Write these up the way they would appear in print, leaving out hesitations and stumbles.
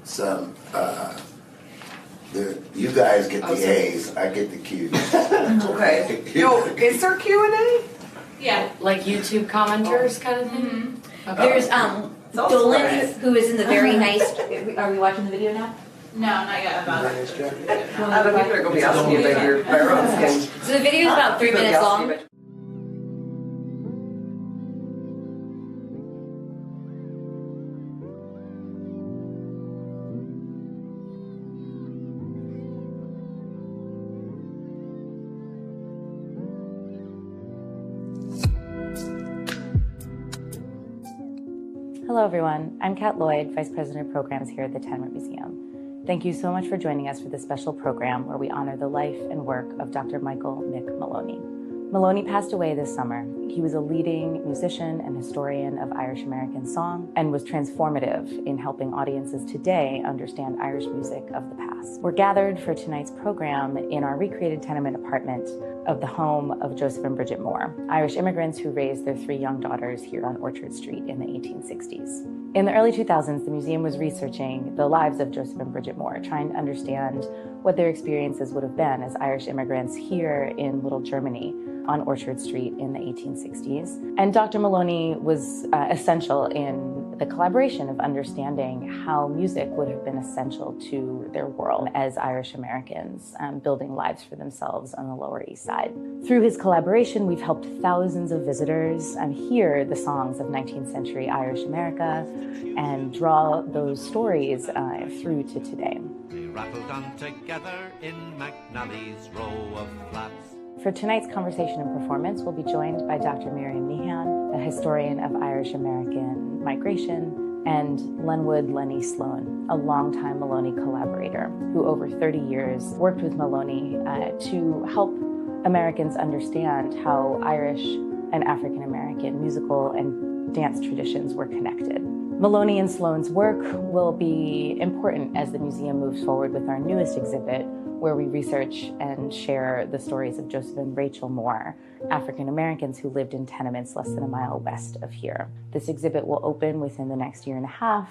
some, you guys get the A's, I get the Q's. Okay. Yo, is there Q&A? Yeah, like YouTube commenters kind of thing? Mm-hmm. Okay. There's Dolan, who is in the very nice, are we watching the video now? No, not yet. About it. I don't think they're going to be asking you about your own skin. So the video is about 3 minutes long. Hello everyone, I'm Kat Lloyd, Vice President of Programs here at the Tenement Museum. Thank you so much for joining us for this special program where we honor the life and work of Dr. Michael Mick Moloney. Moloney passed away this summer. He was a leading musician and historian of Irish American song and was transformative in helping audiences today understand Irish music of the past. We're gathered for tonight's program in our recreated tenement apartment of the home of Joseph and Bridget Moore, Irish immigrants who raised their 3 young daughters here on Orchard Street in the 1860s. In the early 2000s, the museum was researching the lives of Joseph and Bridget Moore, trying to understand what their experiences would have been as Irish immigrants here in Little Germany on Orchard Street in the 1860s. And Dr. Moloney was essential in the collaboration of understanding how music would have been essential to their world as Irish Americans, building lives for themselves on the Lower East Side. Through his collaboration, we've helped thousands of visitors hear the songs of 19th century Irish America and draw those stories through to today. They rattled on together in McNally's row of flats. For tonight's conversation and performance, we'll be joined by Dr. Miriam Nyhan, a historian of Irish American migration, and Lenwood Sloan, a longtime Moloney collaborator who over 30 years worked with Moloney to help Americans understand how Irish and African American musical and dance traditions were connected. Moloney and Sloan's work will be important as the museum moves forward with our newest exhibit, where we research and share the stories of Joseph and Rachel Moore, African Americans who lived in tenements less than a mile west of here. This exhibit will open within the next year and a half,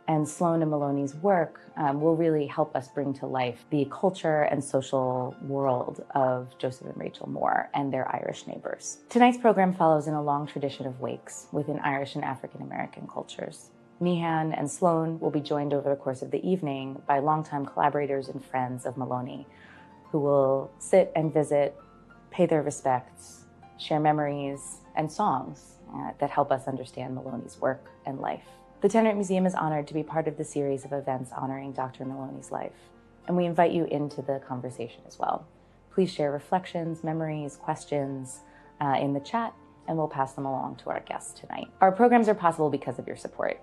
and Sloan and Moloney's work will really help us bring to life the culture and social world of Joseph and Rachel Moore and their Irish neighbors. Tonight's program follows in a long tradition of wakes within Irish and African American cultures. Nyhan and Sloan will be joined over the course of the evening by longtime collaborators and friends of Moloney, who will sit and visit, pay their respects, share memories and songs that help us understand Moloney's work and life. The Tenement Museum is honored to be part of the series of events honoring Dr. Moloney's life, and we invite you into the conversation as well. Please share reflections, memories, questions in the chat, and we'll pass them along to our guests tonight. Our programs are possible because of your support.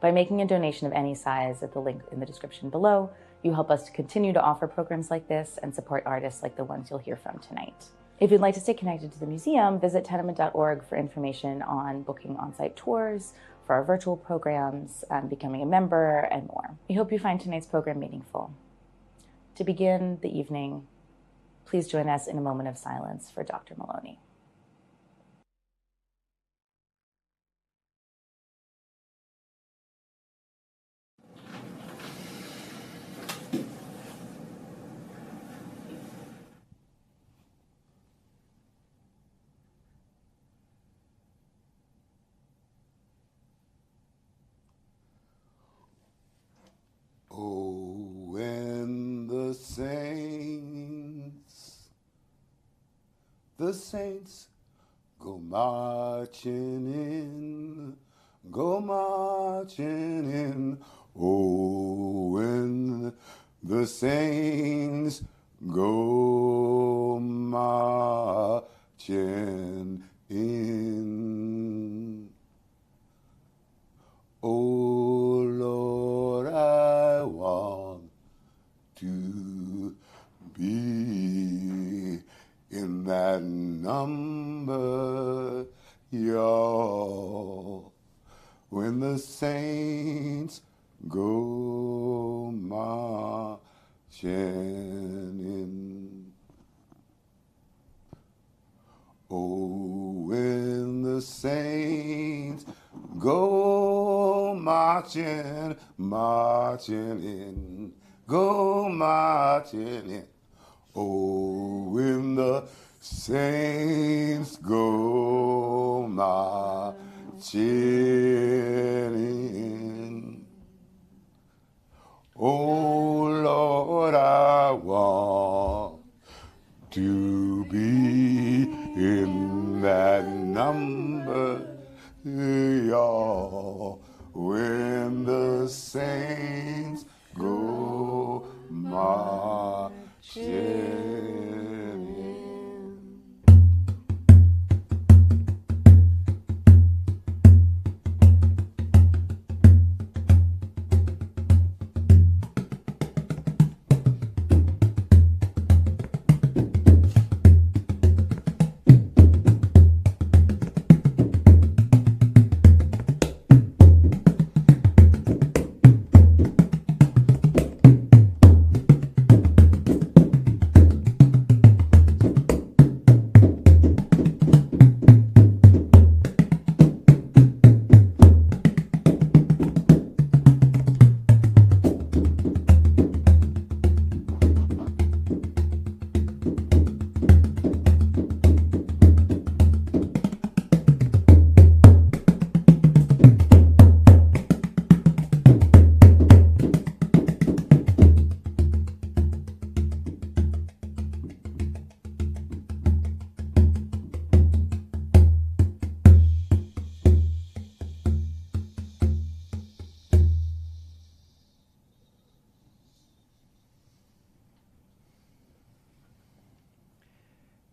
By making a donation of any size at the link in the description below, you help us to continue to offer programs like this and support artists like the ones you'll hear from tonight. If you'd like to stay connected to the museum, visit tenement.org for information on booking on-site tours, for our virtual programs, becoming a member, and more. We hope you find tonight's program meaningful. To begin the evening, please join us in a moment of silence for Dr. Moloney. Oh, when the saints go marching in, go marching in. Oh, when the saints go marching in. Oh, Lord, I want to be in that number, y'all, when the saints go marching in. Oh, when the saints go marching, marching in, go marching in. Oh, when the saints go marching in. Oh, Lord, I want to be in that number, y'all, when the saints go marching in.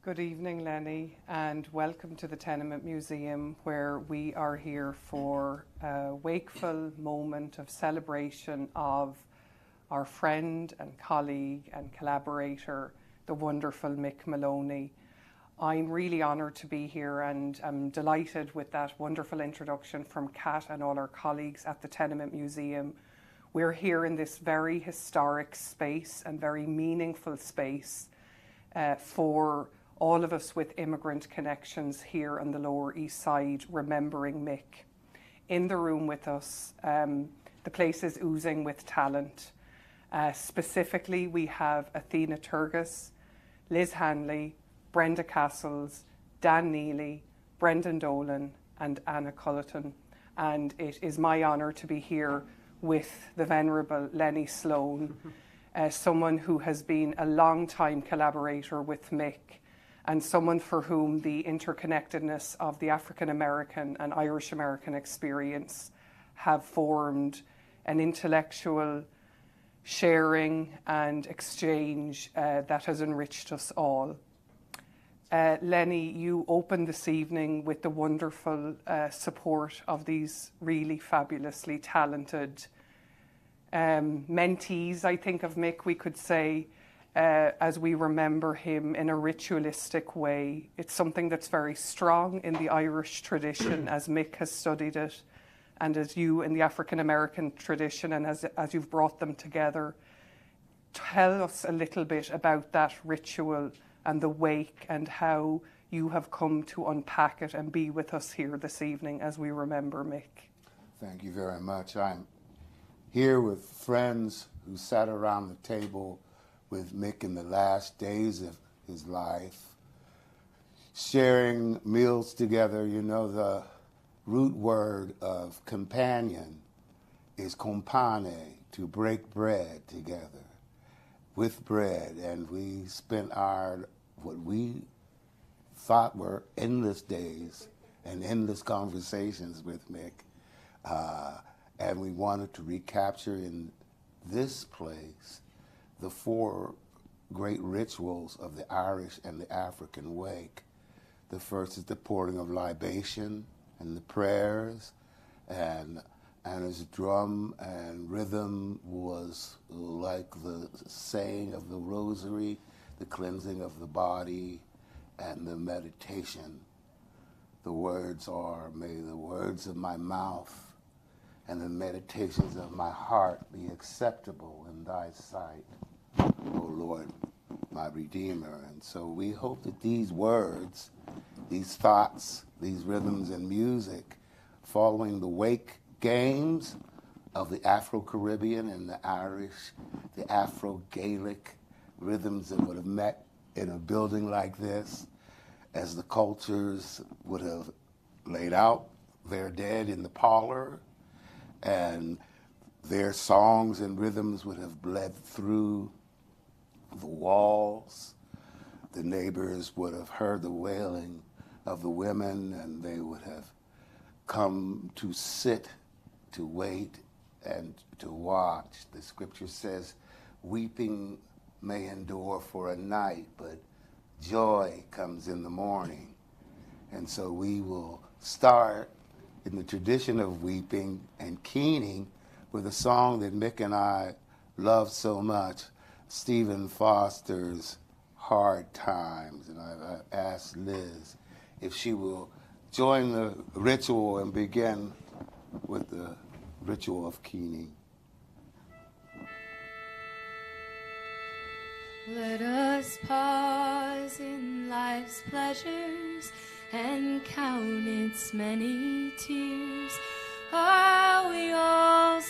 Good evening, Lenny, and welcome to the Tenement Museum, where we are here for a wakeful moment of celebration of our friend and colleague and collaborator, the wonderful Mick Moloney. I'm really honoured to be here, and I'm delighted with that wonderful introduction from Kat and all our colleagues at the Tenement Museum. We're here in this very historic space and very meaningful space for all of us with immigrant connections here on the Lower East Side, remembering Mick. In the room with us, the place is oozing with talent. Specifically, we have Athena Turgis, Liz Hanley, Brenda Castles, Dan Neely, Brendan Dolan, and Anna Culleton. And it is my honour to be here with the venerable Lenny Sloan, someone who has been a long-time collaborator with Mick, and someone for whom the interconnectedness of the African American and Irish American experience have formed an intellectual sharing and exchange that has enriched us all. Lenny, you opened this evening with the wonderful support of these really fabulously talented mentees, I think, of Mick, we could say, as we remember him in a ritualistic way. It's something that's very strong in the Irish tradition, as Mick has studied it, and as you in the African American tradition, and as you've brought them together. Tell us a little bit about that ritual and the wake, and how you have come to unpack it and be with us here this evening as we remember Mick. Thank you very much. I'm here with friends who sat around the table with Mick in the last days of his life, sharing meals together. You know, the root word of companion is compane, to break bread together, with bread. And we spent what we thought were endless days and endless conversations with Mick. And we wanted to recapture in this place the four great rituals of the Irish and the African wake. The first is the pouring of libation and the prayers, and his drum and rhythm was like the saying of the rosary, the cleansing of the body, and the meditation. The words are, may the words of my mouth and the meditations of my heart be acceptable in thy sight, O Lord, my Redeemer. And so we hope that these words, these thoughts, these rhythms and music, following the wake games, of the Afro-Caribbean and the Irish, the Afro-Gaelic rhythms that would have met in a building like this, as the cultures would have laid out their dead in the parlor, and their songs and rhythms would have bled through the walls. The neighbors would have heard the wailing of the women, and they would have come to sit, to wait, and to watch. The scripture says, weeping may endure for a night, but joy comes in the morning. And so we will start in the tradition of weeping and keening with a song that Mick and I love so much, Stephen Foster's Hard Times. And I've asked Liz if she will join the ritual and begin with the ritual of keening. Let us pause in life's pleasures and count its many tears, while we all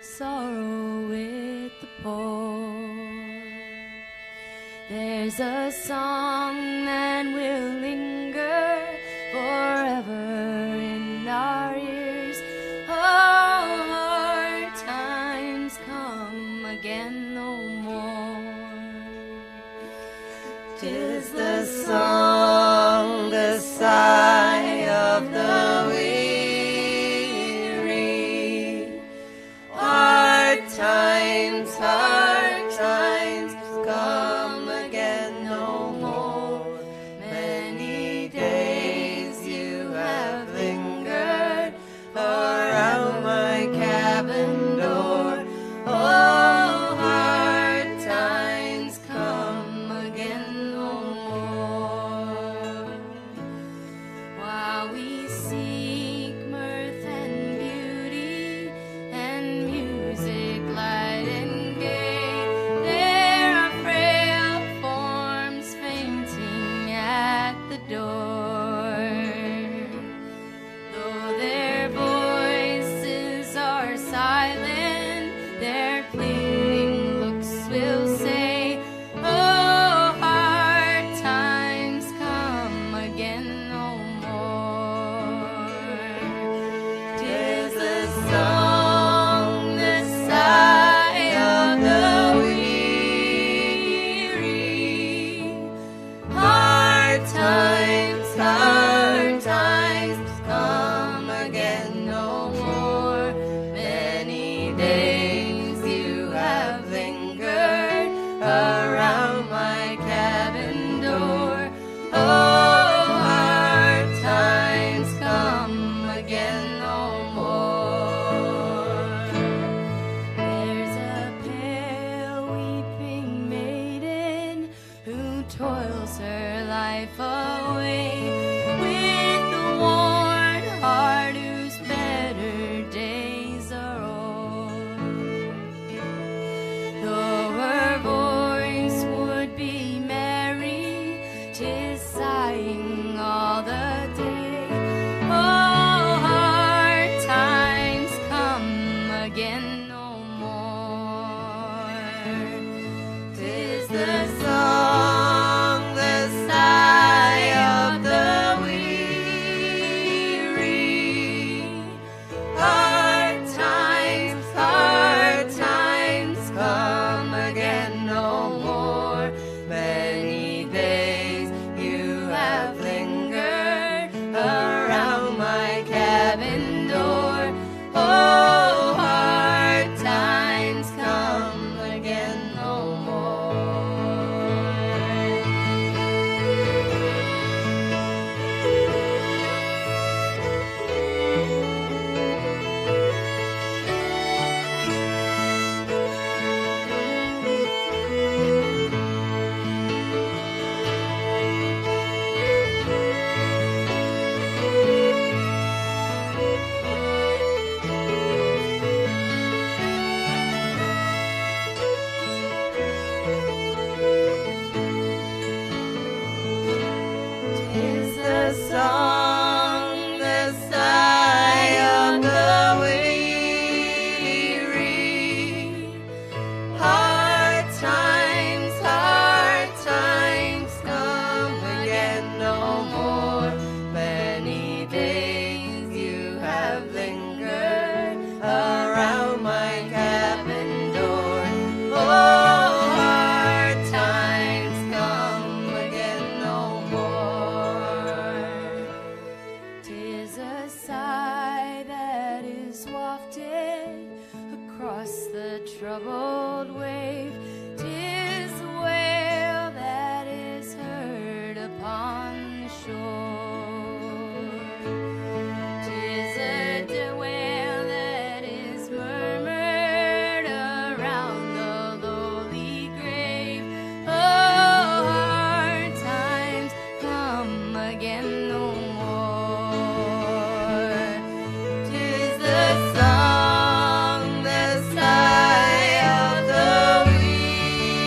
sorrow with the poor. There's a song that will linger forever in our ears. Oh, hard times come again no more. 'Tis the song, the sigh of the weary. Hard times come again no more. Many days you have lingered around my cabin door. Oh, hard times come again no more. While we seek mirth and beauty and music light and gay, there are frail forms fainting at the door. Though their voices are silent, their pleading looks will say, oh, hard times come again no more. 'Tis the song, the sigh of the weary. Hard times come again no more. Many days you have lingered around my cabin door. Oh, hard times come again no more. There's a pale weeping maiden who toils her life away, with a worn heart whose better days are o'er. Though her voice would be merry, 'tis sighing all the day. Oh, hard times come again no more. 'Tis the song, the sigh of the weary. Hard times come again no more. Many days you have lingered around my cabin door. Oh, hard times come again troubled wave. 'Tis a wail that is heard upon the shore. 'Tis a wail that is murmured around the lowly grave. Oh, hard times come again no more. 'Tis the song, the sigh of the weary. Hard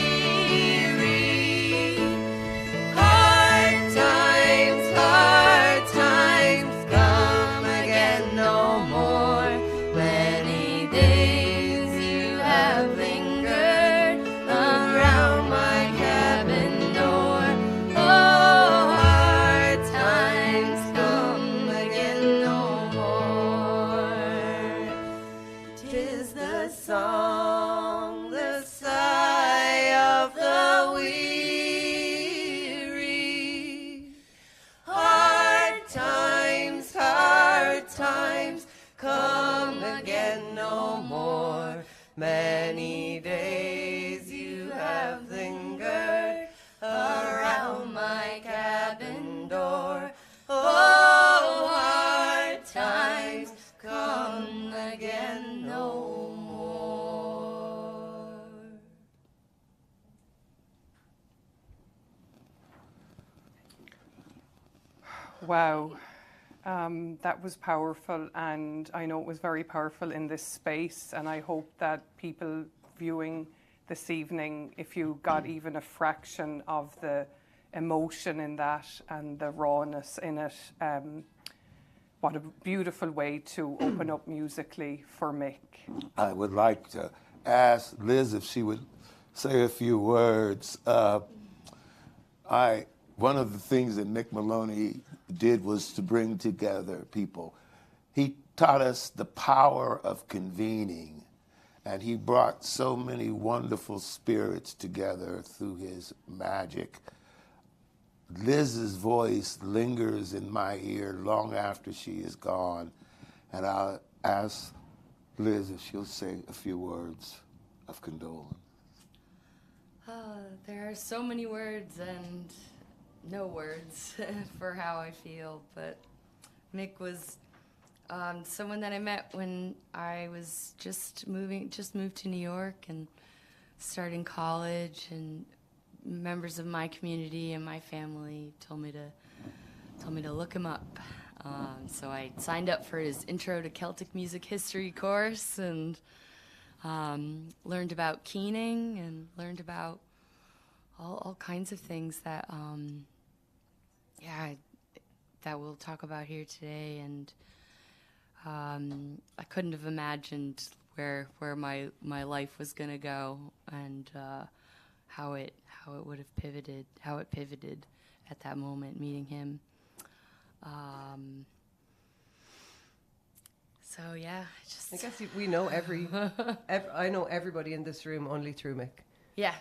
times come again no more. Many days you have lingered around my cabin door. Oh, hard times come again no more. 'Tis the song, the sigh of the weary. Hard times come again no more. Many days you have lingered around my cabin door. Oh, hard times come again no more. Wow. That was powerful, and I know it was very powerful in this space, and I hope that people viewing this evening, if you got even a fraction of the emotion in that and the rawness in it, what a beautiful way to open up musically for Mick. I would like to ask Liz if she would say a few words. One of the things that Mick Moloney did was to bring together people. He taught us the power of convening, and he brought so many wonderful spirits together through his magic. Liz's voice lingers in my ear long after she is gone, and I'll ask Liz if she'll say a few words of condolence. There are so many words and no words for how I feel, but Mick was someone that I met when I was just moved to New York and starting college, and members of my community and my family told me to look him up. So I signed up for his Intro to Celtic Music History course and learned about keening and learned about all kinds of things that that we'll talk about here today. And I couldn't have imagined where my life was gonna go, and how it pivoted at that moment, meeting him. So yeah, I guess we know I know everybody in this room only through Mick. Yeah,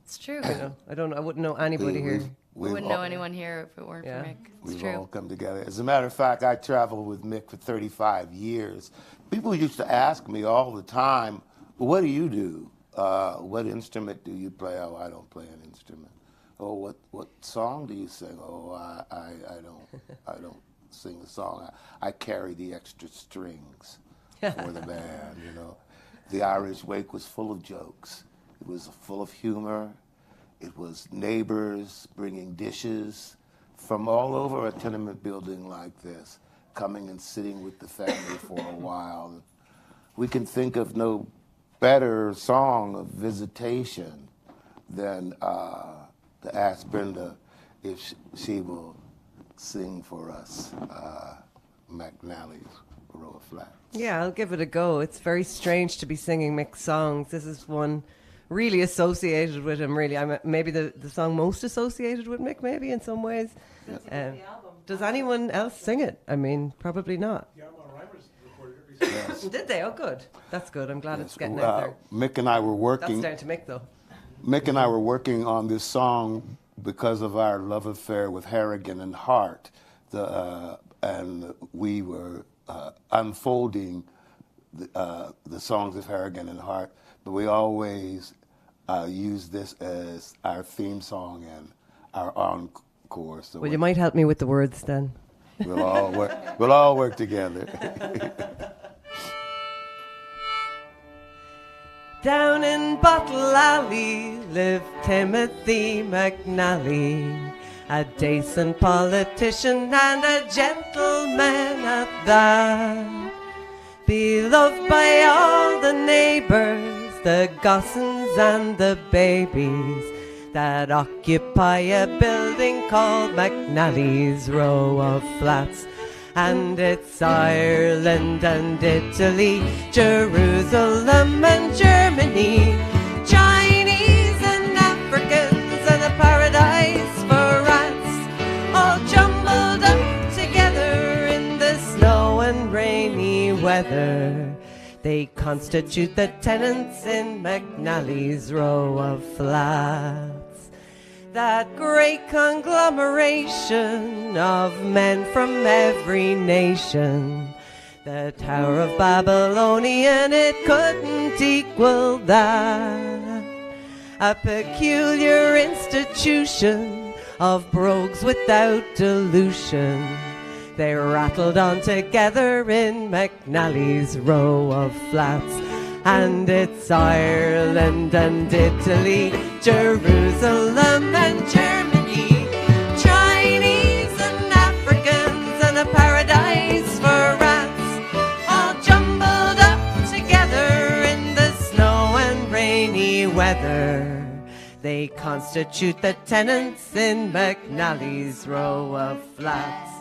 it's true. I wouldn't know anybody here. We wouldn't know anyone here if it weren't for Mick. It's We've true. all come together. As a matter of fact, I traveled with Mick for 35 years. People used to ask me all the time, what do you do? What instrument do you play? Oh, I don't play an instrument. Oh, what song do you sing? Oh, I don't sing a song. I carry the extra strings for the band, you know. The Irish Wake was full of jokes. It was full of humor. It was neighbors bringing dishes from all over a tenement building like this, coming and sitting with the family for a while. We can think of no better song of visitation than to ask Brenda if she will sing for us McNally's Row of Flats. Yeah, I'll give it a go. It's very strange to be singing Mick's songs. This is one really associated with him, really. Maybe the song most associated with Mick, maybe, in some ways. Does anyone else sing it? I mean, probably not. Yeah, Reimers recorded it recently. Yes. Did they? Oh, good. That's good. I'm glad it's getting out there. Mick and I were working. That's down to Mick, though. Mick and I were working on this song because of our love affair with Harrigan and Hart, and we were unfolding the songs of Harrigan and Hart but we always use this as our theme song and our encore. So Well, you might help me with the words then. we'll all work. We'll all work together. Down in Bottle Alley lived Timothy McNally, a decent politician and a gentleman at that. Beloved by all the neighbours, the gossins and the babies that occupy a building called McNally's Row of Flats. And it's Ireland and Italy, Jerusalem and Germany, Chinese and Africans and a paradise for rats, all jumbled up together in the snow and rainy weather. They constitute the tenants in McNally's Row of Flats. That great conglomeration of men from every nation, the Tower of Babylonian, it couldn't equal that. A peculiar institution of brogues without dilution, they rattled on together in McNally's Row of Flats. And it's Ireland and Italy, Jerusalem and Germany, Chinese and Africans and a paradise for rats, all jumbled up together in the snow and rainy weather. They constitute the tenants in McNally's Row of Flats.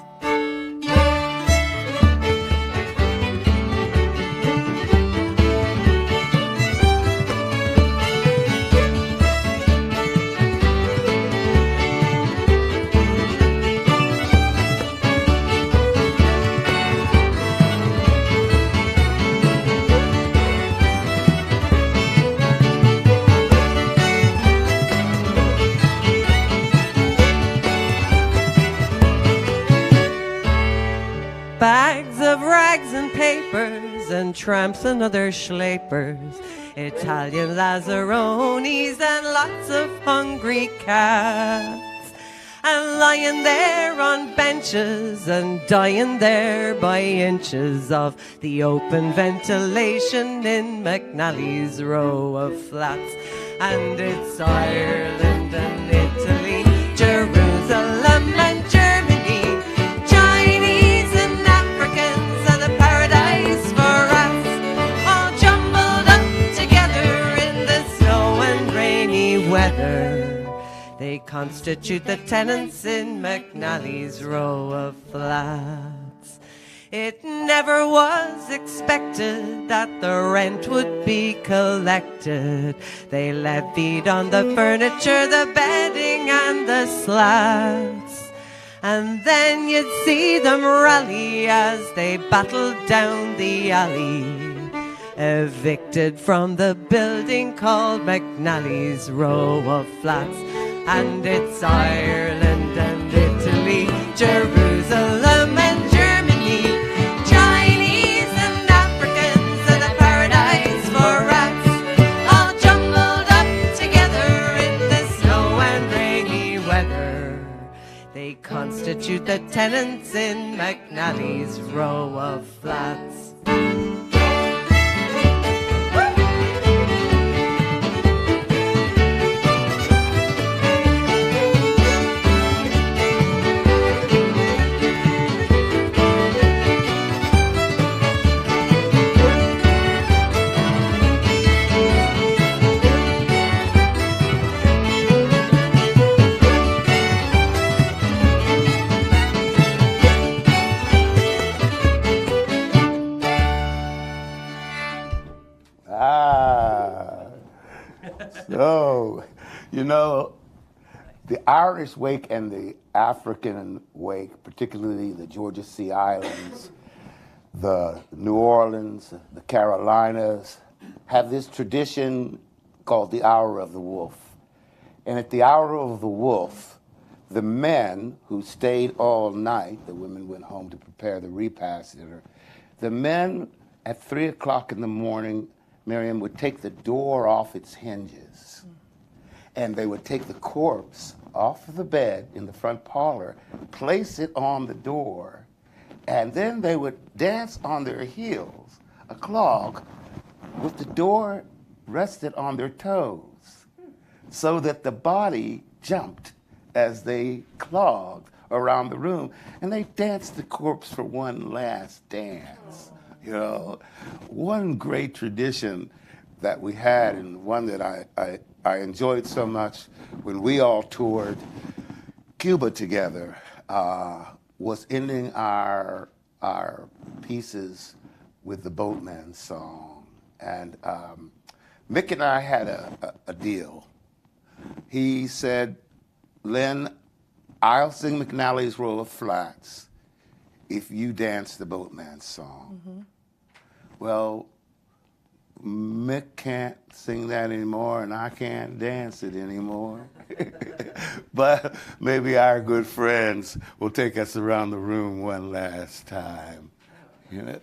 Bags of rags and papers and tramps and other schlapers, Italian lazzaronis and lots of hungry cats, and lying there on benches and dying there by inches of the open ventilation in McNally's Row of Flats. And it's Ireland and Italy, Jerusalem and Germany, Chinese and Africans and a paradise for rats, all jumbled up together in the snow and rainy weather. They constitute the tenants in McNally's Row of Flats. It never was expected that the rent would be collected. They levied on the furniture, the bedding and the slats. And then you'd see them rally as they battled down the alley, evicted from the building called McNally's Row of Flats. And it's Ireland and Italy, Jerusalem and Germany, Chinese and Africans and a paradise for rats, all jumbled up together in the snow and rainy weather. They constitute the tenants in McNally's Row of Flats. So, you know, the Irish wake and the African wake, particularly the Georgia Sea Islands, the New Orleans, the Carolinas, have this tradition called the Hour of the Wolf. And at the Hour of the Wolf, the men who stayed all night, the women went home to prepare the repast dinner, the men at 3 o'clock in the morning Miriam, would take the door off its hinges, and they would take the corpse off of the bed in the front parlor, place it on the door, and then they would dance on their heels, a clog, with the door rested on their toes, so that the body jumped as they clogged around the room, and they danced the corpse for one last dance. You know, one great tradition that we had, and one that I enjoyed so much when we all toured Cuba together, was ending our pieces with the Boatman song. And Mick and I had a deal. He said, Len, I'll sing McNally's Row of Flats if you dance the Boatman song. Mm-hmm. Well, Mick can't sing that anymore, and I can't dance it anymore. But maybe our good friends will take us around the room one last time. You know?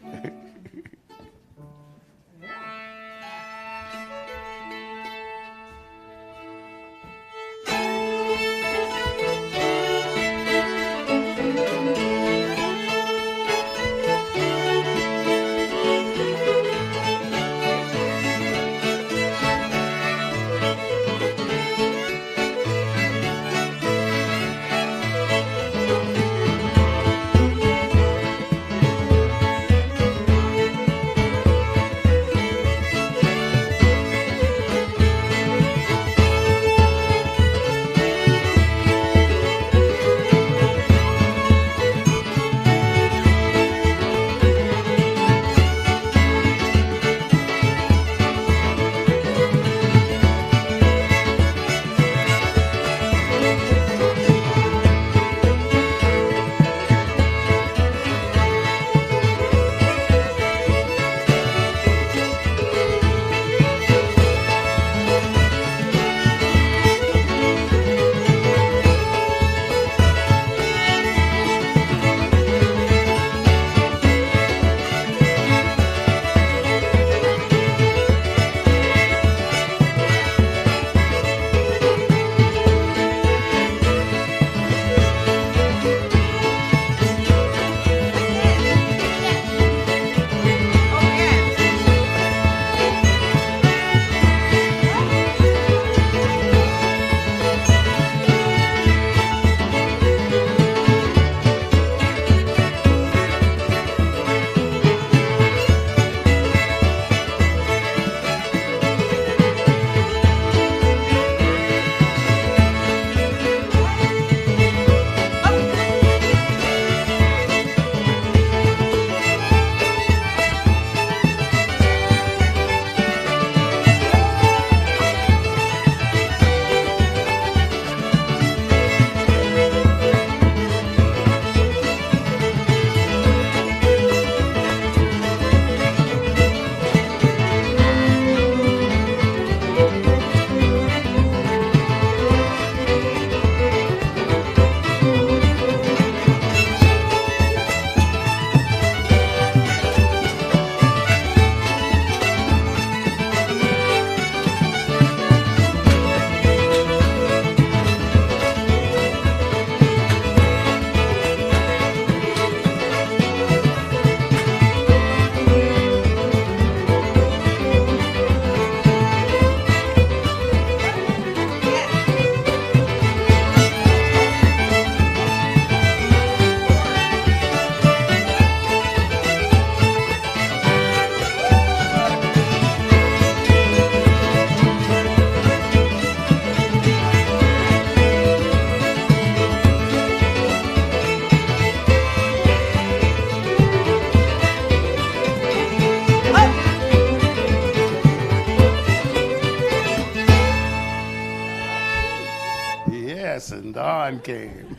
Yes, and Dawn came.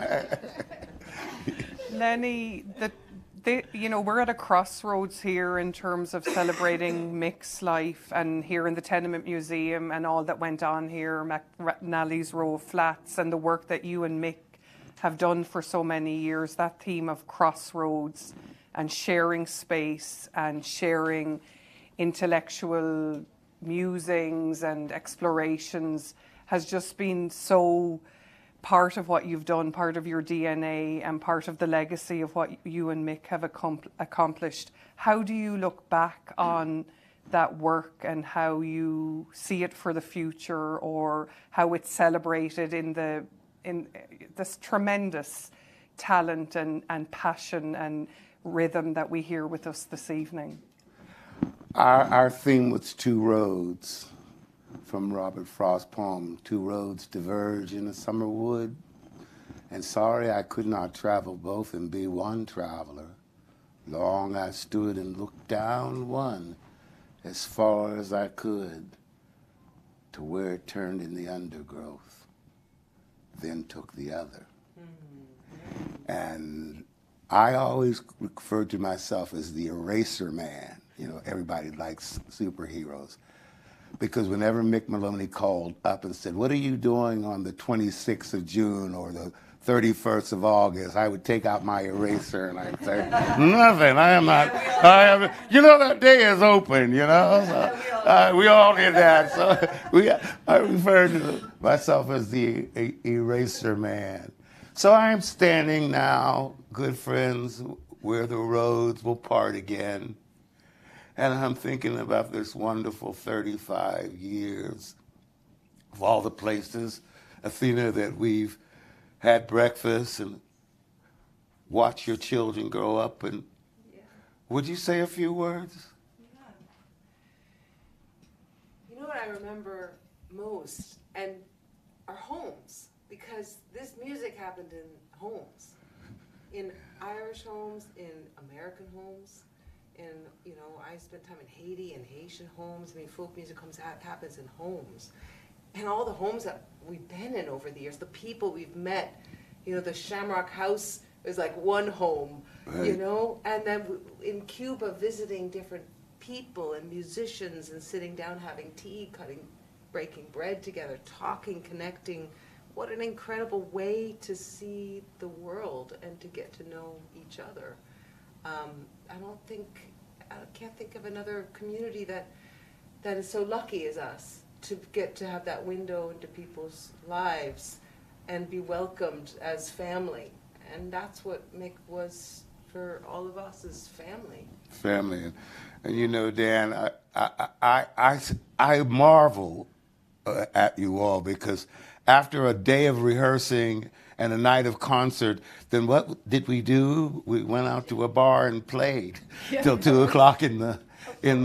Lenny, we're at a crossroads here in terms of celebrating Mick's life, and here in the Tenement Museum and all that went on here, McNally's Row of Flats, and the work that you and Mick have done for so many years, that theme of crossroads and sharing space and sharing intellectual musings and explorations has just been so part of what you've done, part of your DNA, and part of the legacy of what you and Mick have accomplished. How do you look back on that work and how you see it for the future, or how it's celebrated in this tremendous talent and passion and rhythm that we hear with us this evening? Our theme was two roads, from Robert Frost's poem, two roads diverge in a summer wood, and sorry I could not travel both and be one traveler. Long I stood and looked down one as far as I could to where it turned in the undergrowth, then took the other. And I always referred to myself as the eraser man. You know, everybody likes superheroes. Because whenever Mick Moloney called up and said, "What are you doing on the 26th of June or the 31st of August?" I would take out my eraser and I'd say, "Nothing, I am not, you know, that day is open, you know?" So, we all did that. So I referred to myself as the eraser man. So I'm standing now, good friends, where the roads will part again. And I'm thinking about this wonderful 35 years of all the places, Athena, that we've had breakfast and watched your children grow up. And would you say a few words? Yeah. You know what I remember most? And our homes, because this music happened in homes, in Irish homes, in American homes. And, you know, I spent time in Haiti and Haitian homes. I mean, folk music happens in homes. And all the homes that we've been in over the years, the people we've met, you know, the Shamrock House is like one home, right. You know? And then in Cuba, visiting different people and musicians and sitting down, having tea, breaking bread together, talking, connecting. What an incredible way to see the world and to get to know each other. I can't think of another community that is so lucky as us to get to have that window into people's lives and be welcomed as family. And that's what Mick was for all of us, as family. Family. And you know, Dan, I marvel at you all, because after a day of rehearsing and a night of concert, then what did we do? We went out to a bar and played till 2 o'clock in the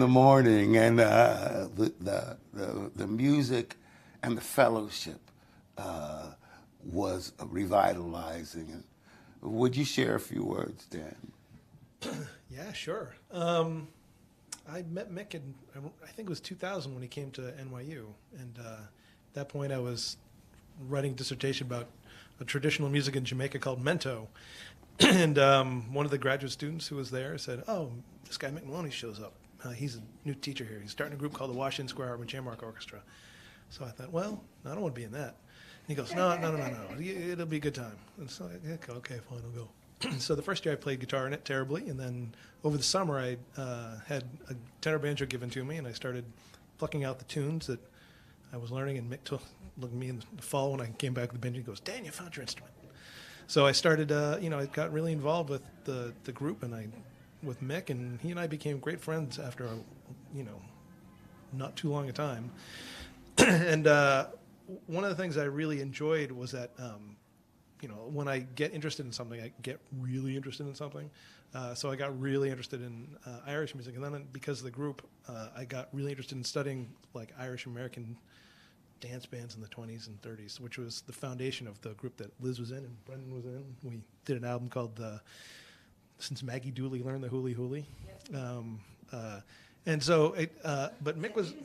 morning, and the music and the fellowship was revitalizing. Would you share a few words, Dan? Yeah, sure. I met Mick in, I think it was 2000 when he came to NYU, and at that point I was writing a dissertation about a traditional music in Jamaica called mento. And one of the graduate students who was there said, "Oh, this guy Mick Moloney shows up. He's a new teacher here. He's starting a group called the Washington Square Hartman Shamrock Orchestra." So I thought, well, I don't want to be in that. And he goes, no, it'll be a good time. And so I, okay, fine, I'll go. So the first year I played guitar in it terribly, and then over the summer I had a tenor banjo given to me, and I started plucking out the tunes that I was learning, and Mick looked at me in the fall when I came back with the banjo and goes, "Dan, you found your instrument." So I started, I got really involved with the group and with Mick, and he and I became great friends after, not too long a time. And one of the things I really enjoyed was that, when I get interested in something, I get really interested in something. So I got really interested in Irish music, and then because of the group, I got really interested in studying like Irish American dance bands in the 20s and 30s, which was the foundation of the group that Liz was in and Brendan was in. We did an album called Since Maggie Dooley Learned the Hooly Hooly. Yep. And so, but Mick was...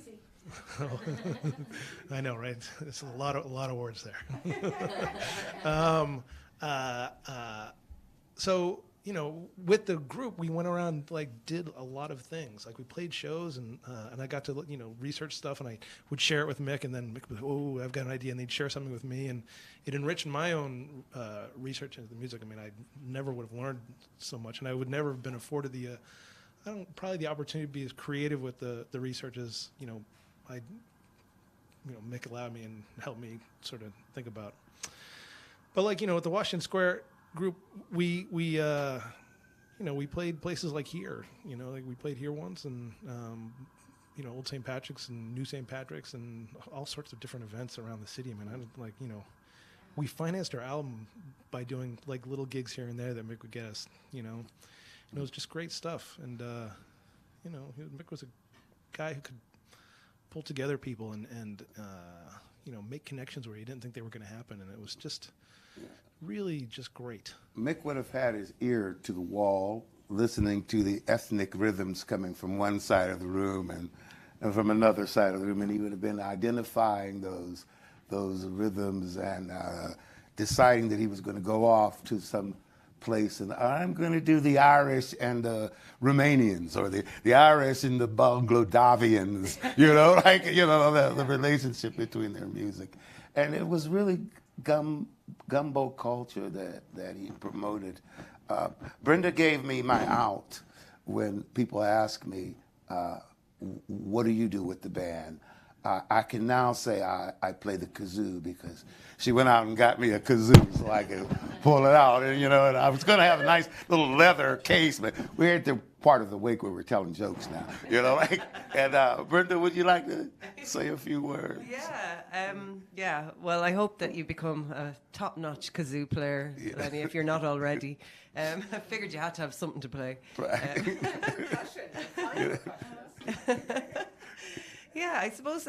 I know, right? It's a lot of words there. So, with the group, we went around, did a lot of things. We played shows, and I got to, research stuff, and I would share it with Mick, and then Mick would, "Oh, I've got an idea," and they'd share something with me, and it enriched my own research into the music. I mean, I never would have learned so much, and I would never have been afforded probably the opportunity to be as creative with the research as, Mick allowed me and helped me sort of think about. But like, with the Washington Square group, we played places like here, like we played here once, and Old St. Patrick's and New St. Patrick's and all sorts of different events around the city. I mean, we financed our album by doing like little gigs here and there that Mick would get us, and it was just great stuff. And Mick was a guy who could pull together people and make connections where you didn't think they were going to happen, and it was just really just great. Mick would have had his ear to the wall, listening to the ethnic rhythms coming from one side of the room and from another side of the room, and he would have been identifying those rhythms and deciding that he was going to go off to some place and I'm going to do the Irish and the Romanians, or the Irish and the Bangladevians, the relationship between their music. And it was really gumbo culture that he promoted. Brenda gave me my out when people ask me, what do you do with the band? I can now say I play the kazoo because she went out and got me a kazoo so I could pull it out. And, and I was going to have a nice little leather case, but we're at the part of the wake where we're telling jokes now, And Brenda, would you like to say a few words? Yeah. Well, I hope that you become a top-notch kazoo player, Lenny, if you're not already. I figured you had to have something to play. Right. Yeah, I suppose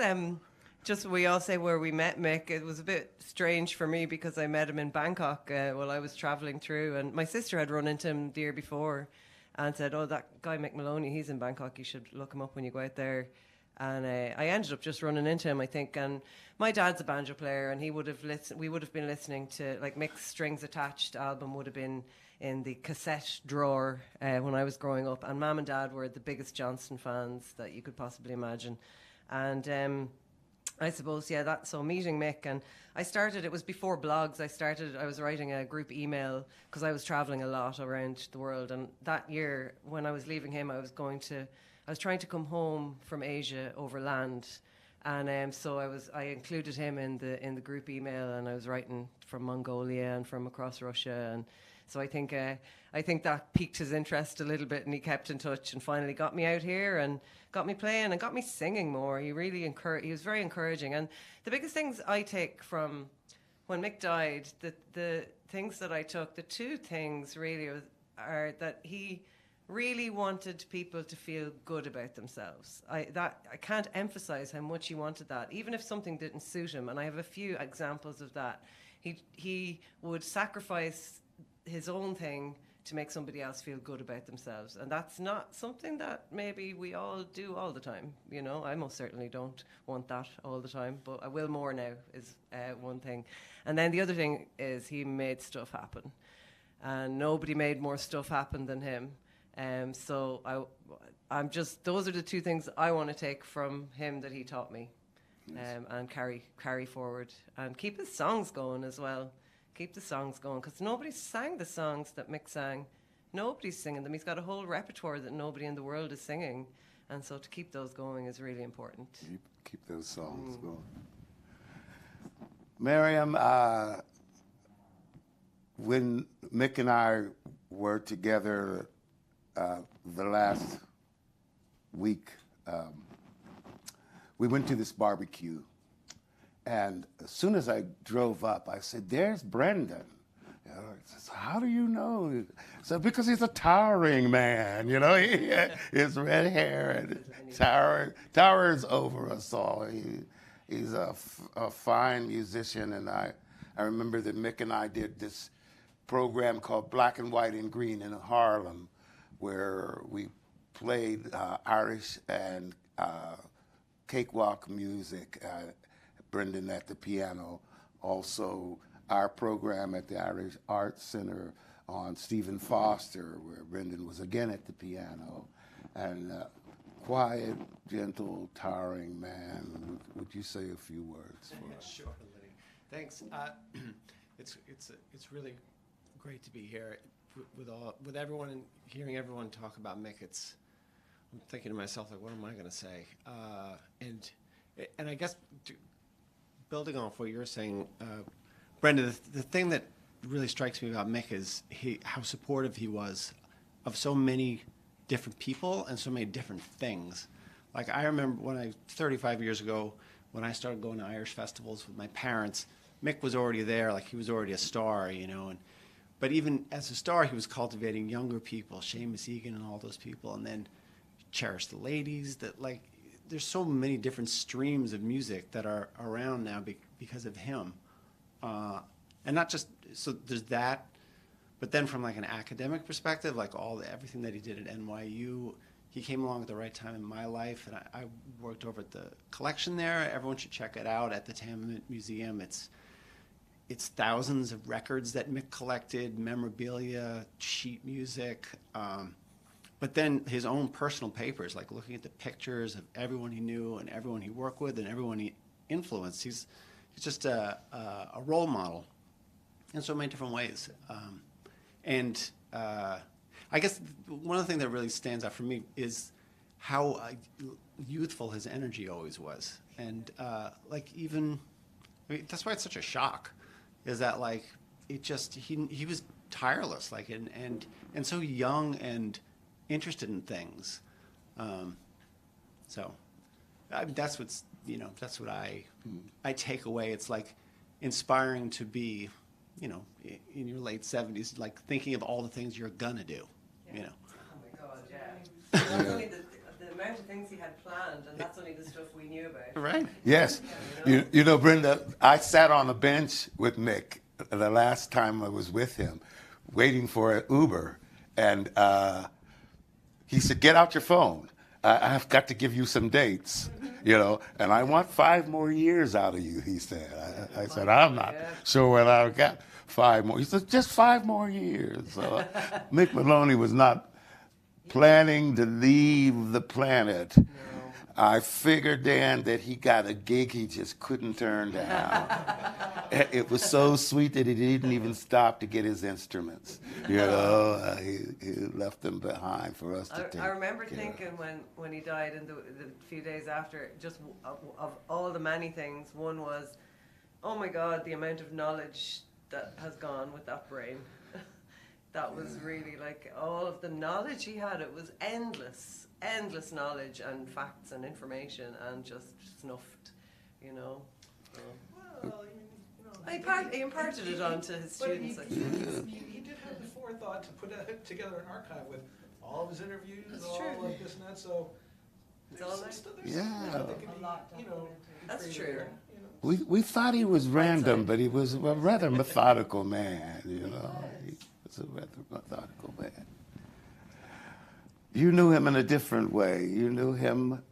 just we all say where we met Mick. It was a bit strange for me because I met him in Bangkok while I was travelling through, and my sister had run into him the year before and said, "Oh, that guy Mick Moloney, he's in Bangkok. You should look him up when you go out there." And I ended up just running into him, I think. And my dad's a banjo player, and we would have been listening to, like, Mick's Strings Attached album would have been in the cassette drawer when I was growing up. And Mum and Dad were the biggest Johnson fans that you could possibly imagine. And I suppose, so meeting Mick, and it was before blogs. I was writing a group email because I was traveling a lot around the world. And that year, when I was leaving him, I was trying to come home from Asia over land. And so I included him in the group email, and I was writing from Mongolia and from across Russia. And so I think that piqued his interest a little bit, and he kept in touch and finally got me out here and got me playing and got me singing more. He was very encouraging. And the biggest things I take from when Mick died, the things that I took, the two things really are that he really wanted people to feel good about themselves. I can't emphasize how much he wanted that, even if something didn't suit him. And I have a few examples of that. He would sacrifice his own thing to make somebody else feel good about themselves, and that's not something that maybe we all do all the time. I most certainly don't want that all the time, but I will more now is one thing. And then the other thing is he made stuff happen, and nobody made more stuff happen than him. So I'm just, those are the two things I want to take from him that he taught me. Yes. And carry forward and keep his songs going as well. Keep the songs going, because nobody sang the songs that Mick sang. Nobody's singing them. He's got a whole repertoire that nobody in the world is singing, and so to keep those going is really important. Keep those songs going. Miriam, when Mick and I were together the last week, we went to this barbecue. And as soon as I drove up, I said, "There's Brendan." He says, "How do you know?" So because he's a towering man, his red hair and towers over us all. He's a fine musician, and I remember that Mick and I did this program called Black and White and Green in Harlem, where we played Irish and cakewalk music. Brendan at the piano, also our program at the Irish Arts Center on Stephen Foster, where Brendan was again at the piano, and quiet, gentle, towering man. Would you say a few words for us? Sure, Lenny. Thanks. It's really great to be here with everyone and hearing everyone talk about Mick. I'm thinking to myself, like, what am I going to say? And And I guess building off what you're saying, Brenda, the thing that really strikes me about Mick is how supportive he was of so many different people and so many different things. Like I remember 35 years ago, when I started going to Irish festivals with my parents, Mick was already there, like he was already a star, but even as a star, he was cultivating younger people, Seamus Egan and all those people, and then Cherish the Ladies, there's so many different streams of music that are around now because of him. And not just, so there's that, but then from like an academic perspective, like everything that he did at NYU, he came along at the right time in my life, and I worked over at the collection there. Everyone should check it out at the Tenement Museum. It's thousands of records that Mick collected, memorabilia, sheet music, but then his own personal papers, like looking at the pictures of everyone he knew and everyone he worked with and everyone he influenced. He's just a role model in so many different ways. I guess one of the things that really stands out for me is how youthful his energy always was. And that's why it's such a shock, is that he was tireless, and so young and interested in things. That's what I take away. It's like inspiring to be, in your late 70s, like thinking of all the things you're gonna do, Oh my God, yeah. That's only the amount of things he had planned, and that's only the stuff we knew about. Right. Yes. Brenda, I sat on a bench with Mick the last time I was with him, waiting for an Uber, and he said, "Get out your phone. I've got to give you some dates, and I want 5 more years out of you," he said. I said, "I'm not sure whether I've got 5 more." He said, "Just 5 more years." So Mick Moloney was not planning to leave the planet. No. I figured then that he got a gig he just couldn't turn down. It was so sweet that he didn't even stop to get his instruments. He left them behind for us to take. I remember thinking when he died and the few days after, just of all the many things, one was, oh my God, the amount of knowledge that has gone with that brain. That was really all of the knowledge he had. It was endless knowledge and facts and information, and just snuffed, So. Well, he imparted it onto his students. He did have the forethought to put together an archive with all of his interviews, like this and that. So it's all there. That's true. We thought he was random, but he was a rather methodical man. He was a rather methodical man. You knew him in a different way. You knew him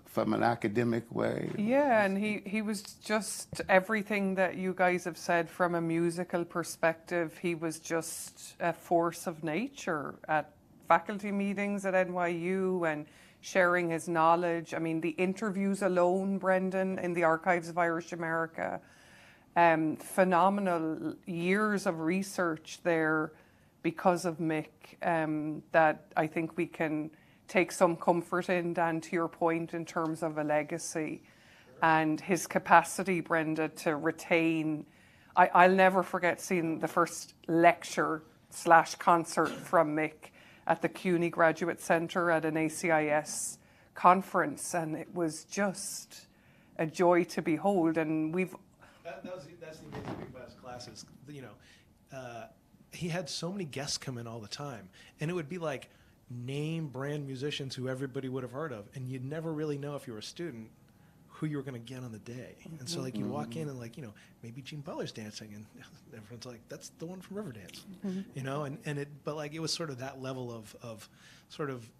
from an academic way. Yeah, and he was just everything that you guys have said from a musical perspective. He was just a force of nature at faculty meetings at NYU and sharing his knowledge. I mean, the interviews alone, Brendan, in the Archives of Irish America, phenomenal years of research there because of Mick, that I think we can take some comfort in, Dan, to your point, in terms of a legacy and his capacity, Brenda, to retain. I'll never forget seeing the first lecture/concert from Mick at the CUNY Graduate Centre at an ACIS conference, and it was just a joy to behold. And that's the amazing thing about his classes. He had so many guests come in all the time, and it would be like name brand musicians who everybody would have heard of, and you'd never really know if you were a student who you were going to get on the day. And so you walk in and maybe Gene Butler's dancing, and everyone's like, that's the one from Riverdance, but it was sort of that level of sort of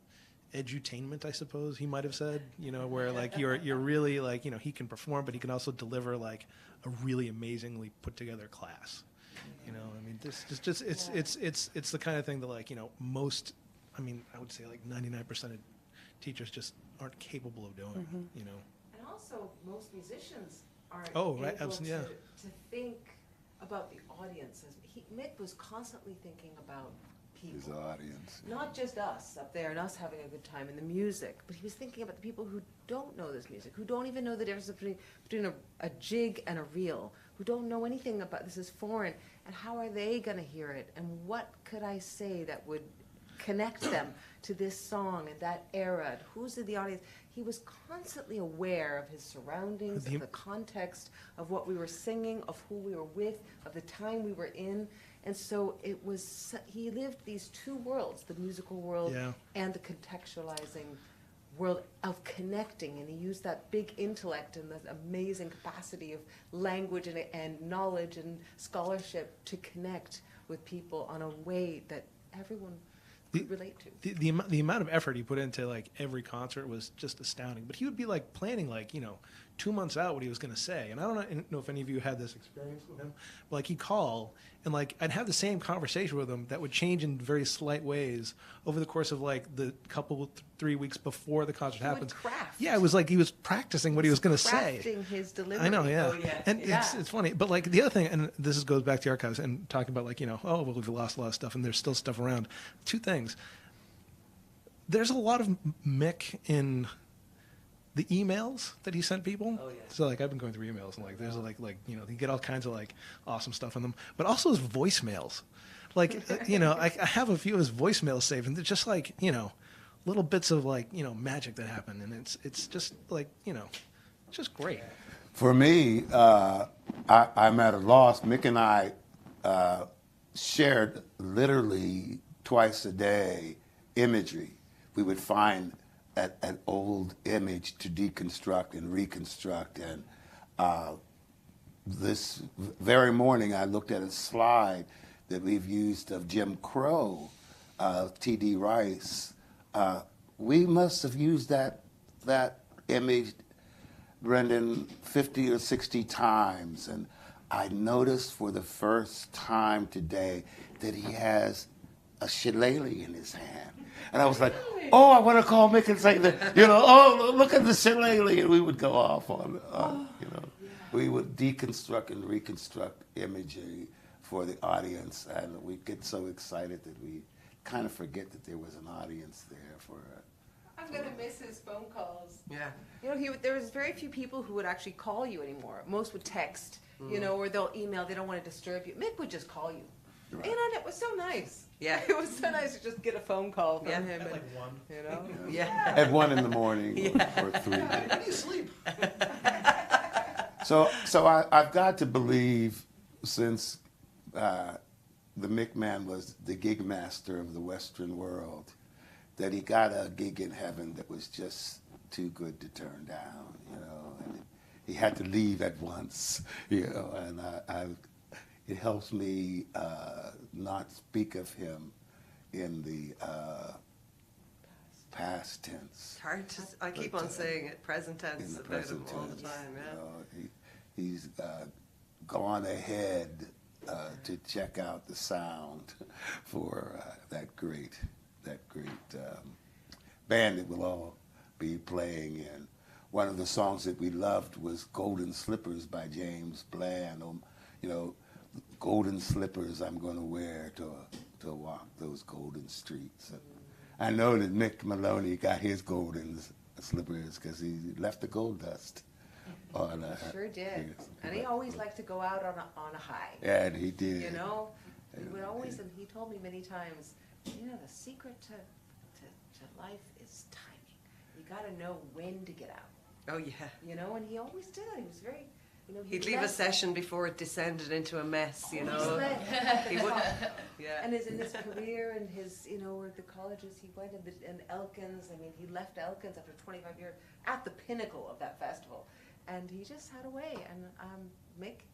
edutainment, I suppose he might have said, where you're really he can perform, but he can also deliver a really amazingly put together class. It's the kind of thing that most, I would say 99% of teachers just aren't capable of doing, And also, most musicians aren't able to think about the audiences. Mick was constantly thinking about people. His audience. Not just us up there and us having a good time in the music, but he was thinking about the people who don't know this music, who don't even know the difference between a jig and a reel, who don't know anything about this is foreign, and how are they going to hear it, and what could I say that would connect them to this song and that era, and who's in the audience. He was constantly aware of his surroundings, of the context of what we were singing, of who we were with, of the time we were in. And so it was, he lived these two worlds, the musical world and the contextualizing world of connecting. And he used that big intellect and that amazing capacity of language and knowledge and scholarship to connect with people on a way that everyone could relate to. The amount of effort he put into like every concert was just astounding. But he would be like planning 2 months out what he was going to say. And I don't know if any of you had this experience with him, but like he'd call and like I'd have the same conversation with him that would change in very slight ways over the course of like the couple 3 weeks before the concert happens. Craft. Yeah, it was like he was practicing what he was going to say. Crafting his delivery. I know, yeah. Oh, yeah. And it's funny, but like the other thing, and goes back to the archives and talking about like we've lost a lot of stuff and there's still stuff around. Two things. There's a lot of Mick in the emails that he sent people. Oh, yeah. So like I've been going through emails and like there's like you get all kinds of like awesome stuff in them, but also his voicemails. Like I have a few of his voicemails saved, and they're just like little bits of like magic that happen, and it's just like it's just great. For me, I'm at a loss. Mick and I shared literally twice a day imagery. We would find an old image to deconstruct and reconstruct. And this very morning, I looked at a slide that we've used of Jim Crow, T.D. Rice. We must have used that image, Brendan, 50 or 60 times. And I noticed for the first time today that he has a shillelagh in his hand. And I was like, oh, I want to call Mick and say that, oh, look at the shillelagh. And we would go off on we would deconstruct and reconstruct imagery for the audience. And we get so excited that we kind of forget that there was an audience there for I'm going to miss his phone calls. Yeah. There was very few people who would actually call you anymore. Most would text, or they'll email. They don't want to disturb you. Mick would just call you. Right. And it was so nice. Yeah. It was so nice to just get a phone call from him. At like 1. Yeah. At 1 in the morning or 3. How do you sleep? So I've got to believe, since the Mick man was the gig master of the Western world, that he got a gig in heaven that was just too good to turn down, and he had to leave at once, and it helps me not speak of him in the past tense. It's hard to. I keep on saying it present tense about him all the time. Yeah. He's gone ahead to check out the sound for that great band that we'll all be playing in. One of the songs that we loved was "Golden Slippers" by James Bland. Golden slippers I'm going to wear to walk those golden streets. And I know that Mick Moloney got his golden slippers because he left the gold dust on. Sure did. And he always liked to go out on a high. Yeah, and he did. He would always, and he told me many times, the secret to life is timing. You got to know when to get out. Oh yeah. And he always did that. He was very. He'd leave a session before it descended into a mess, He would. Yeah. And in his career and his, or the colleges he went and Elkins. I mean, he left Elkins after 25 years at the pinnacle of that festival, and he just had a way. And Mick,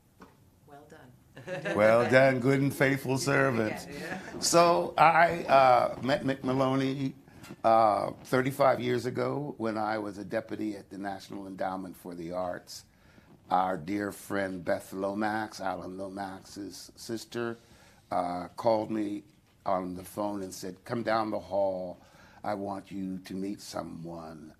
well done. Well done, good and faithful servant. Yeah. So I met Mick Moloney 35 years ago when I was a deputy at the National Endowment for the Arts. Our dear friend Beth Lomax, Alan Lomax's sister, called me on the phone and said, come down the hall. I want you to meet someone.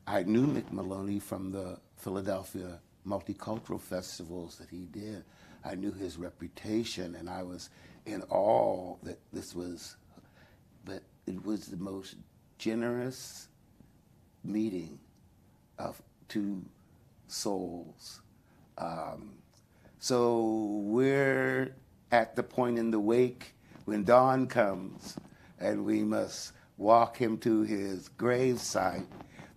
I knew Mick Moloney from the Philadelphia multicultural festivals that he did. I knew his reputation, and I was in awe that this was, but it was the most generous meeting of two souls. So we're at the point in the wake when dawn comes and we must walk him to his grave site.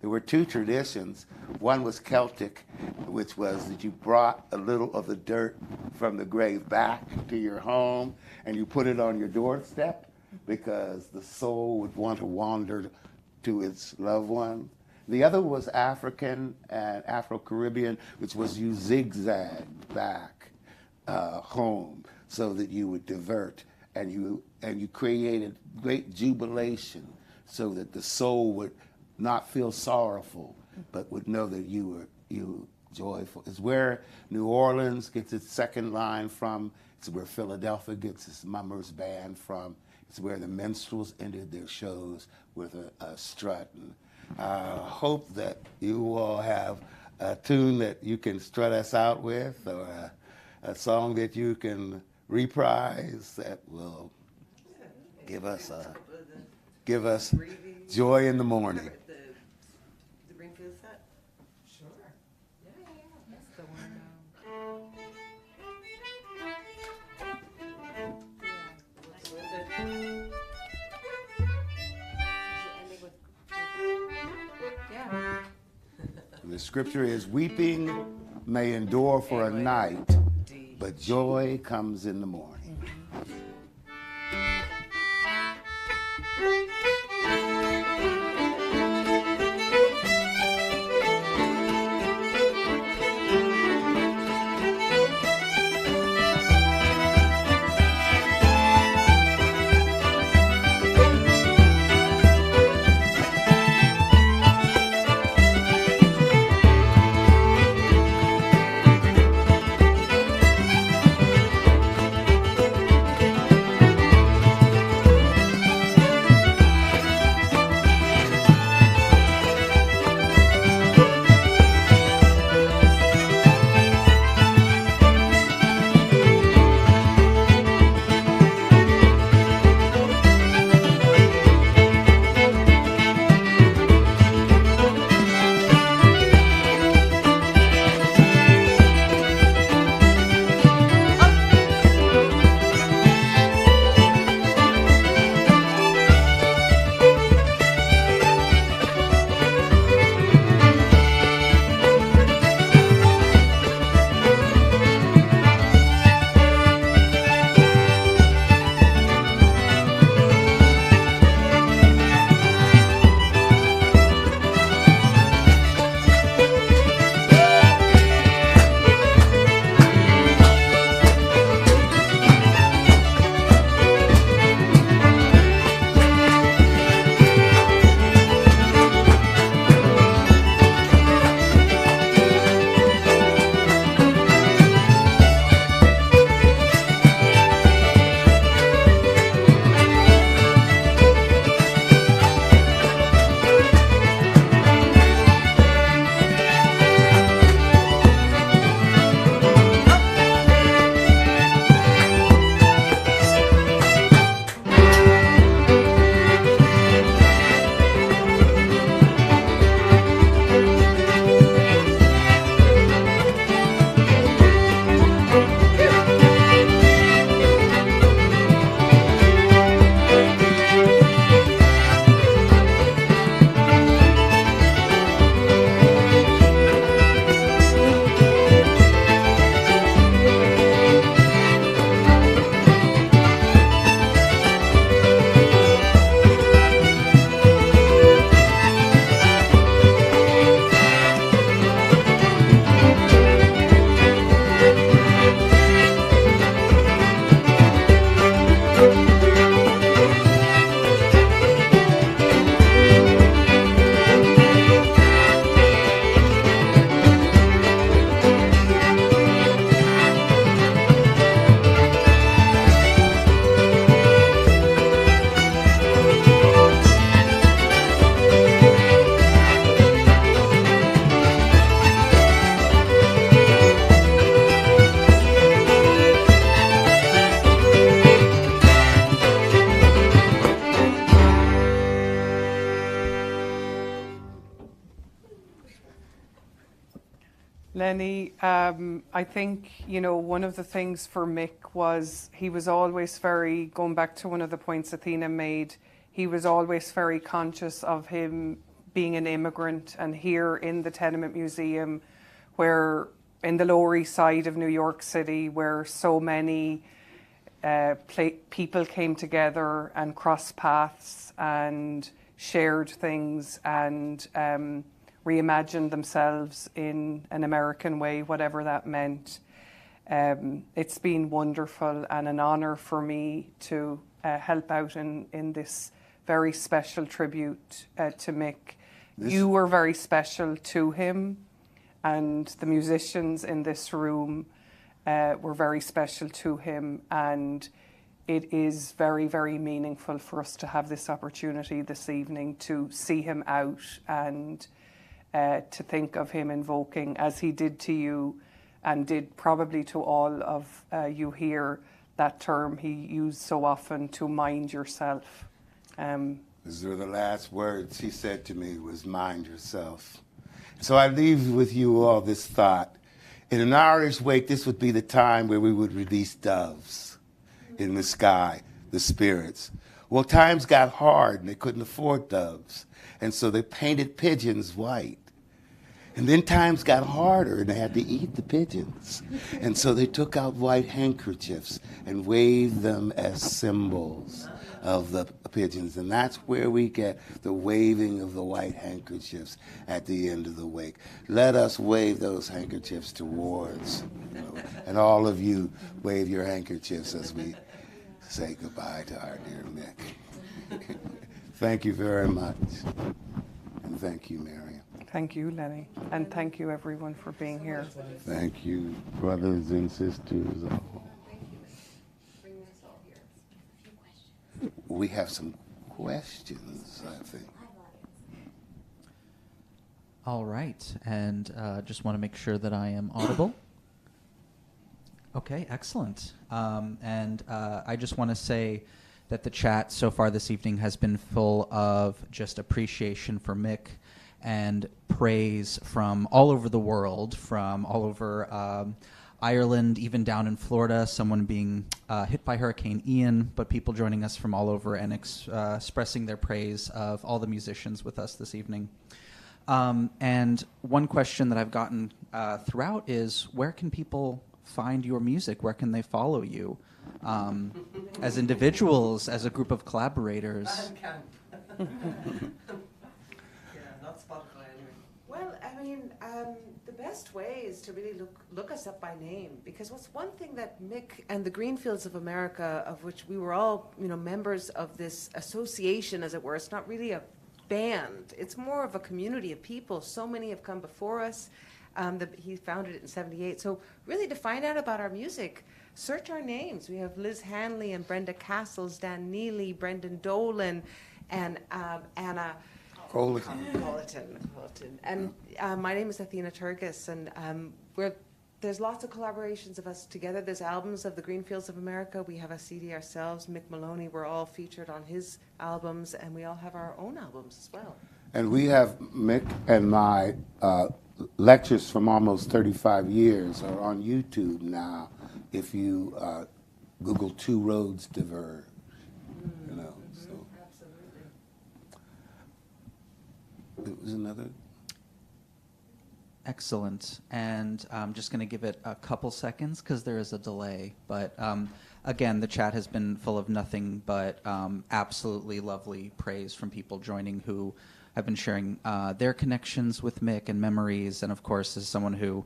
There were two traditions. One was Celtic, which was that you brought a little of the dirt from the grave back to your home and you put it on your doorstep because the soul would want to wander to its loved one. The other was African and Afro-Caribbean, which was you zigzag back home so that you would divert, and you created great jubilation so that the soul would not feel sorrowful, but would know that you were joyful. It's where New Orleans gets its second line from. It's where Philadelphia gets its mummers band from. It's where the minstrels ended their shows with a strut. And I hope that you all have a tune that you can strut us out with, or a song that you can reprise that will give us joy in the morning. The Greenfield set? Sure. Yeah. That's the one. Yeah. The scripture is, weeping may endure for a night, but joy comes in the morning. Lenny, I think, you know, one of the things for Mick was he was always very, going back to one of the points Athena made, he was always very conscious of him being an immigrant. And here in the Tenement Museum, where in the Lower East Side of New York City, where so many people came together and crossed paths and shared things and reimagined themselves in an American way, whatever that meant. It's been wonderful and an honour for me to help out in this very special tribute to Mick. You were very special to him, and the musicians in this room were very special to him, and it is very, very meaningful for us to have this opportunity this evening to see him out and to think of him invoking, as he did to you and did probably to all of you here, that term he used so often, to mind yourself. Those were the last words he said to me, was mind yourself. So I leave with you all this thought. In an Irish wake, this would be the time where we would release doves in the sky, the spirits. Well, times got hard and they couldn't afford doves, and so they painted pigeons white. And then times got harder and they had to eat the pigeons. And so they took out white handkerchiefs and waved them as symbols of the pigeons. And that's where we get the waving of the white handkerchiefs at the end of the wake. Let us wave those handkerchiefs towards, and all of you wave your handkerchiefs as we say goodbye to our dear Mick. Thank you very much. And thank you, Miriam. Thank you, Lenny, and thank you everyone for being here. Thank you, brothers and sisters. We have some questions, I think. All right, and just want to make sure that I am audible. Okay, excellent. And I just want to say that the chat so far this evening has been full of just appreciation for Mick and praise from all over the world, from all over Ireland, even down in Florida, someone being hit by Hurricane Ian, but people joining us from all over and expressing their praise of all the musicians with us this evening. And one question that I've gotten throughout is, where can people find your music? Where can they follow you? As individuals, as a group of collaborators? Well, I mean, the best way is to really look us up by name, because what's one thing that Mick and the Greenfields of America, of which we were all, members of this association, as it were, it's not really a band. It's more of a community of people. So many have come before us. He founded it in '78. So really, to find out about our music, search our names. We have Liz Hanley and Brenda Castles, Dan Neely, Brendan Dolan, and Anna Colleton. And my name is Athena Turgis, and there's lots of collaborations of us together. There's albums of the Greenfields of America. We have a CD ourselves. Mick Moloney, we're all featured on his albums, and we all have our own albums as well. And we have Mick and my lectures from almost 35 years are on YouTube now. If you Google Two Roads Diverge, so. Absolutely. It was another. Excellent. And I'm just going to give it a couple seconds because there is a delay. But again, the chat has been full of nothing but absolutely lovely praise from people joining who have been sharing their connections with Mick and memories. And of course, as someone who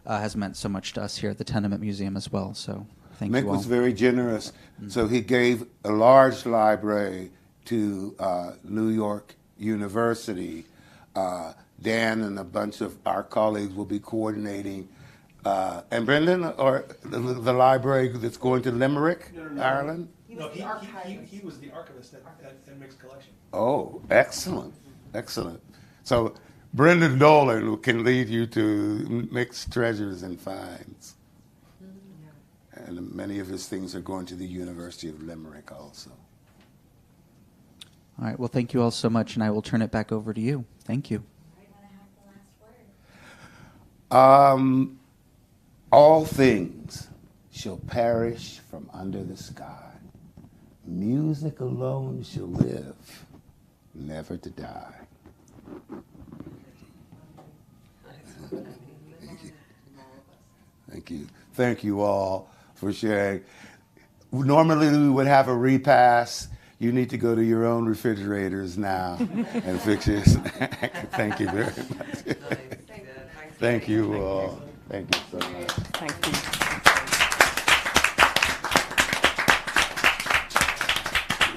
has meant so much to us here at the Tenement Museum as well. So thank you all. Mick was very generous. So he gave a large library to New York University. Dan and a bunch of our colleagues will be coordinating. And Brendan, or the library that's going to Limerick, Ireland? No, he was the archivist at Mick's collection. Oh, excellent. Excellent. So Brendan Dolan can lead you to Mick's treasures and finds. And many of his things are going to the University of Limerick also. All right. Well, thank you all so much, and I will turn it back over to you. Thank you. All things shall perish from under the sky. Music alone shall live, never to die. Thank you. Thank you all for sharing. Normally we would have a repass. You need to go to your own refrigerators now and fix your snack. Thank you very much. Thank you all. Thank you so much. Thank you.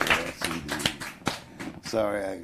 Yes, indeed. Sorry, I